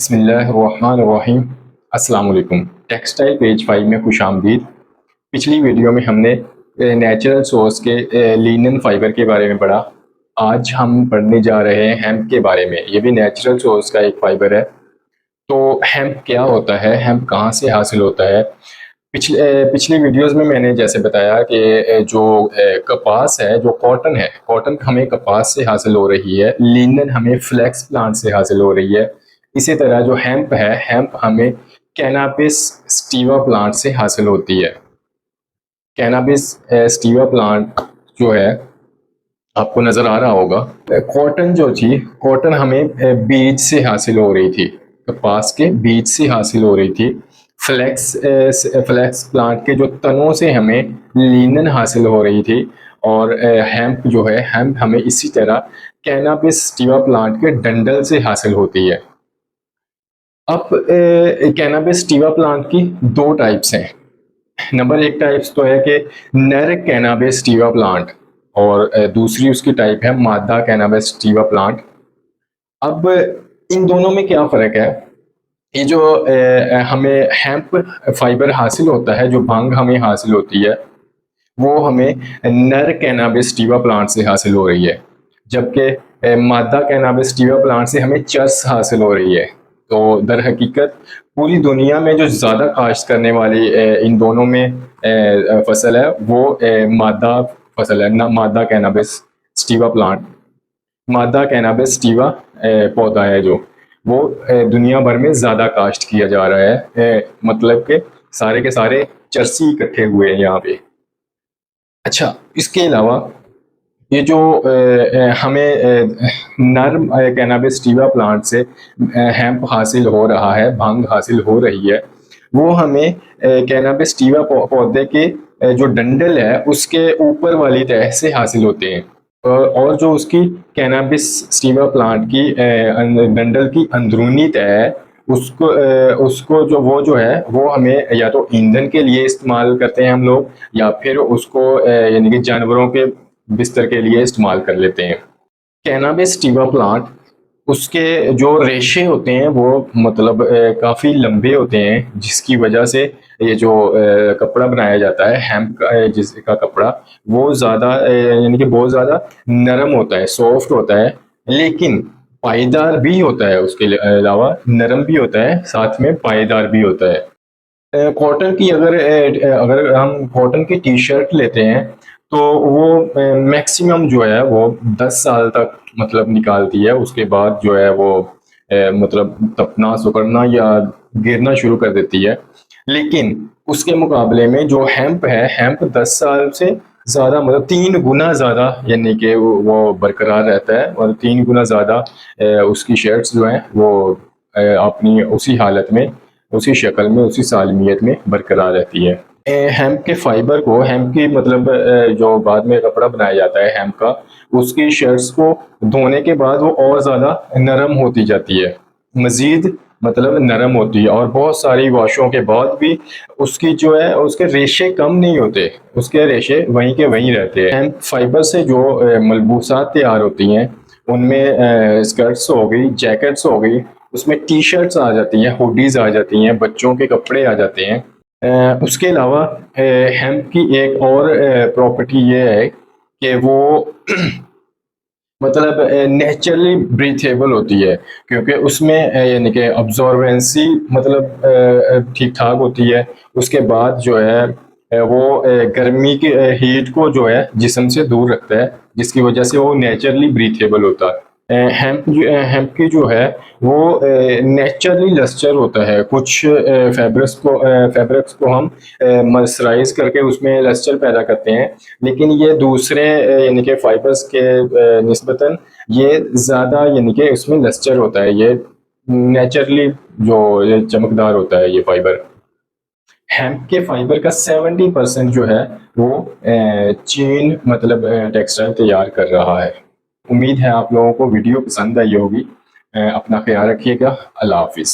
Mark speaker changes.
Speaker 1: बिस्मिल्लाहिर्रहमानिर्रहीम। अस्सलाम वालेकुम। टेक्सटाइल पेज 5 में खुशामदीद। पिछली वीडियो में हमने नेचुरल सोर्स के लिनन फाइबर के बारे में पढ़ा। आज हम पढ़ने जा रहे हैं हेम्प के बारे में। ये भी नेचुरल सोर्स का एक फाइबर है। तो हेम्प क्या होता है, हेम्प कहाँ से हासिल होता है? पिछली वीडियोस में मैंने जैसे बताया कि जो कपास है, जो कॉटन है, कॉटन हमें कपास से हासिल हो रही है, लिनन हमें फ्लैक्स प्लांट से हासिल हो रही है। इसी तरह जो हेम्प है, हेम्प हमें कैनाबिस स्टीवा प्लांट से हासिल होती है। कैनाबिस स्टीवा प्लांट जो है आपको नजर आ रहा होगा। कॉटन जो थी, कॉटन हमें बीज से हासिल हो रही थी, कपास के बीज से हासिल हो रही थी। फ्लैक्स प्लांट के जो तनों से हमें लिनन हासिल हो रही थी। और हेम्प जो है, हेम्प हमें इसी तरह कैनाबिस स्टीवा प्लांट के डंडल से हासिल होती है। अब कैनाबिस स्टीवा प्लांट की दो टाइप्स हैं। नंबर एक टाइप्स तो है कि नर कैनाबिस स्टीवा प्लांट, और दूसरी उसकी टाइप है मादा कैनाबिस स्टीवा प्लांट। अब इन दोनों में क्या फ़र्क है? ये जो हमें हेम्प फाइबर हासिल होता है, जो भांग हमें हासिल होती है, वो हमें नर कैनाबिस स्टीवा प्लांट से हासिल हो रही है, जबकि मादा कैनाबिस स्टीवा प्लांट से हमें चर्स हासिल हो रही है। तो दर हकीकत पूरी दुनिया में जो ज़्यादा काश्त करने वाली इन दोनों में फसल है, वो मादा फसल है ना, मादा कैनाबिस स्टीवा प्लांट। मादा कैनाबिस स्टीवा पौधा है जो, वो दुनिया भर में ज़्यादा काश्त किया जा रहा है। मतलब के सारे चर्सी इकट्ठे हुए हैं यहाँ पे। अच्छा, इसके अलावा ये जो हमें नर कैनाबिस स्टीवा प्लांट से हेम्प हासिल हो रहा है, भांग हासिल हो रही है, वो हमें कैनाबिस स्टीवा पौधे के जो डंडल है, उसके ऊपर वाली तह से हासिल होते हैं। और जो उसकी कैनाबिस स्टीवा प्लांट की डंडल की अंदरूनी तह है, उसको जो है वो हमें या तो ईंधन के लिए इस्तेमाल करते हैं हम लोग, या फिर उसको यानी कि जानवरों के बिस्तर के लिए इस्तेमाल कर लेते हैं। कैनाबिस स्टीवा प्लांट, उसके जो रेशे होते हैं वो मतलब काफ़ी लंबे होते हैं, जिसकी वजह से ये जो कपड़ा बनाया जाता है हेम्प का, जिसका कपड़ा, वो ज़्यादा यानी कि बहुत ज़्यादा नरम होता है, सॉफ्ट होता है, लेकिन पाईदार भी होता है। उसके अलावा नरम भी होता है, साथ में पाईदार भी होता है। कॉटन की अगर हम कॉटन की टी शर्ट लेते हैं, तो वो मैक्सिमम जो है वो 10 साल तक मतलब निकालती है। उसके बाद जो है वो मतलब तपना, सिकुड़ना या गिरना शुरू कर देती है। लेकिन उसके मुकाबले में जो हेम्प है, हेम्प 10 साल से ज़्यादा, मतलब 3 गुना ज़्यादा, यानी कि वो बरकरार रहता है, और 3 गुना ज़्यादा उसकी शर्ट्स जो हैं वो अपनी उसी हालत में, उसी शक्ल में, उसी सालमियत में बरकरार रहती है। हेम्प के फाइबर को, हेम्प की मतलब जो बाद में कपड़ा बनाया जाता है हेम्प का, उसकी शर्ट्स को धोने के बाद वो और ज़्यादा नरम होती जाती है, मज़ीद मतलब नरम होती है, और बहुत सारी वॉशों के बाद भी उसकी जो है उसके रेशे कम नहीं होते, उसके रेशे वहीं के वहीं रहते हैं। हेम्प फाइबर से जो मलबूसात तैयार होती हैं, उनमें स्कर्ट्स हो गई, जैकेट्स हो गई, उसमें टी शर्ट्स आ जाती हैं, हुडीज आ जाती हैं, बच्चों के कपड़े आ जाते हैं। उसके अलावा हेम्प की एक और प्रॉपर्टी ये है कि वो मतलब नेचुरली ब्रीथेबल होती है, क्योंकि उसमें यानी कि अब्जॉर्बेंसी मतलब ठीक ठाक होती है। उसके बाद जो है वो गर्मी की हीट को जो है जिस्म से दूर रखता है, जिसकी वजह से वो नेचुरली ब्रीथेबल होता है। हेम्प की जो है वो नेचुरली लस्टर होता है। कुछ फैब्रिक्स को हम मर्सराइज करके उसमें लस्टर पैदा करते हैं, लेकिन ये दूसरे यानी कि फाइबर्स के निस्बतन ये ज़्यादा यानी कि उसमें लस्टर होता है, ये नेचुरली जो ये चमकदार होता है ये फाइबर। हेम्प के फाइबर का 70% जो है वो चीन मतलब टेक्सटाइल तैयार कर रहा है। उम्मीद है आप लोगों को वीडियो पसंद आई होगी। अपना ख्याल रखिएगा। अल्लाह हाफिज़।